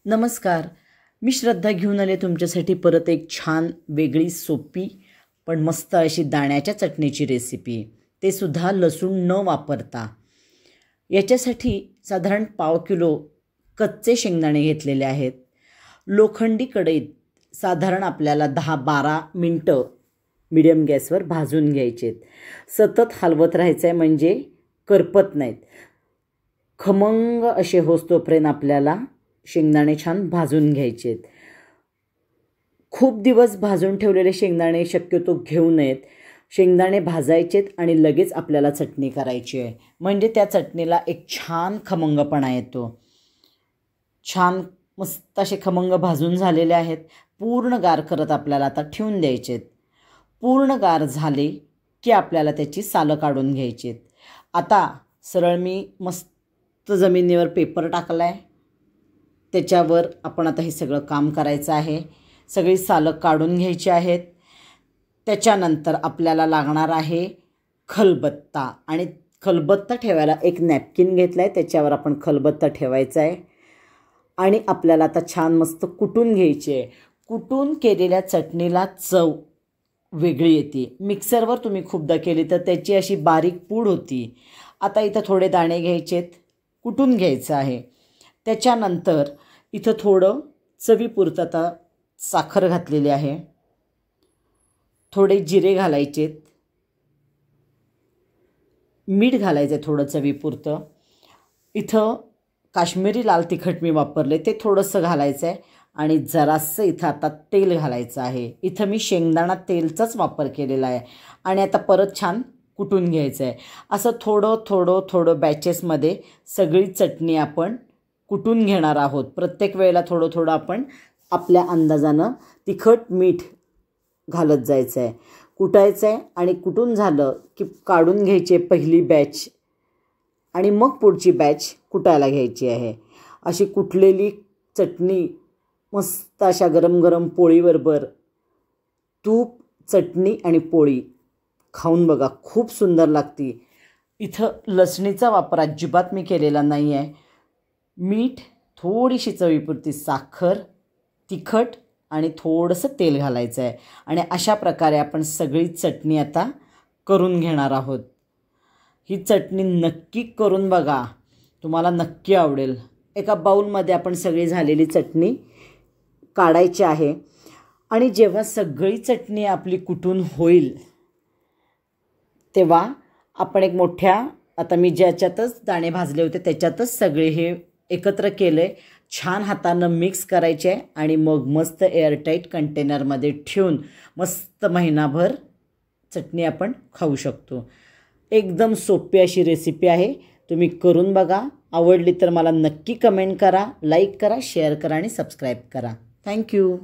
नमस्कार. मी श्रद्धा घेऊन आले तुमच्यासाठी परत एक छान वेगळी सोपी पण मस्त अशी दाण्याच्या चटणीची रेसिपी, ते सुद्धा लसूण न वापरता. याच्यासाठी साधारण 1/2 किलो कच्चे शेंगदाणे घेतलेले आहेत. लोखंडी कढईत साधारण आपल्याला 10-12 मिनटं मीडियम गॅसवर भाजून घ्यायचेत. सतत हलवत राहायचं आहे म्हणजे करपत नाहीत. खमंग असे होस्तोपर्यंत आपल्याला शेंगदाणे छान भाजून घ्यायचेत. खूप दिवस भाजून ठेवलेले शेंगदाणे शक्यतो घेऊ नयेत. शेंगदाणे भाजायचेत आणि लगेच आपल्याला चटणी करायची आहे, म्हणजे त्या चटणीला एक छान खमंगपणा येतो. छान मस्त असे खमंग भाजून झालेले आहेत. पूर्ण गार करत आपल्याला आता ठेवून द्यायचेत. पूर्ण गार झाले की आपल्याला त्याची सालं काढून घ्यायचीत. आता सरळ मी मस्त जमिनीवर पेपर टाकला आहे, त्याच्यावर आपण आता हे सगळं काम करायचं आहे. सगळी सालं काढून घ्यायची आहेत. त्याच्यानंतर आपल्याला लागणार आहे खलबत्ता, आणि खलबत्ता ठेवायला एक नॅपकिन घेतला आहे, त्याच्यावर आपण खलबत्ता ठेवायचा आहे. आणि आपल्याला आता छान मस्त कुटून घ्यायची आहे. कुटून केलेल्या चटणीला चव वेगळी येते. मिक्सरवर तुम्ही खूपदा केली तर त्याची अशी बारीक पूड होती. आता इथं थोडे दाणे घ्यायचेत, कुटून घ्यायचं आहे. त्याच्यानंतर इथं थोडं चवीपुरतं आता साखर घातलेली आहे. थोडे जिरे घालायचेत. मीठ घालायचं आहे थोडं चवीपुरतं. इथं काश्मीरी लाल तिखट मी वापरले, ते थोडंसं घालायचं आहे. आणि जरासं इथं आता तेल घालायचं आहे. इथं मी शेंगदाणा तेलचाच वापर केलेला आहे. आणि आता परत छान कुटून घ्यायचं आहे. असं थोडं थोडं थोडं बॅचेसमध्ये सगळी चटणी आपण कुटून घेणार आहोत. प्रत्येक वेळेला थोडं थोडं आपण आपल्या अंदाजानं तिखट मीठ घालत जायचं आहे. कुटायचं आहे आणि कुटून झालं की काढून घ्यायची पहिली बॅच आणि मग पुढची बॅच कुटायला घ्यायची आहे. अशी कुटलेली चटणी मस्त अशा गरम गरम पोळीबरोबर तूप, चटणी आणि पोळी खाऊन बघा, खूप सुंदर लागते. इथं लसणीचा वापर अजिबात मी केलेला नाही आहे. मीठ, थोडीशी चवीपुरती साखर, तिखट आणि थोडंसं तेल घालायचं आहे. आणि अशा प्रकारे आपण सगळी चटणी आता करून घेणार आहोत. ही चटणी नक्की करून बघा, तुम्हाला नक्की आवडेल. एका बाऊलमध्ये आपण सगळी झालेली चटणी काढायची आहे. आणि जेव्हा सगळी चटणी आपली कुटून होईल तेव्हा आपण एक मोठ्या, आता मी ज्याच्यातच दाणे भाजले होते त्याच्यातच सगळे हे एकत्र केले, छान हातानं मिक्स करायचे आहे. आणि मग मस्त एअरटाईट कंटेनरमध्ये ठेवून मस्त महिनाभर चटणी आपण खाऊ शकतो. एकदम सोपी अशी रेसिपी आहे. तुम्ही करून बघा. आवडली तर मला नक्की कमेंट करा, लाईक करा, शेअर करा आणि सबस्क्राईब करा. थँक्यू.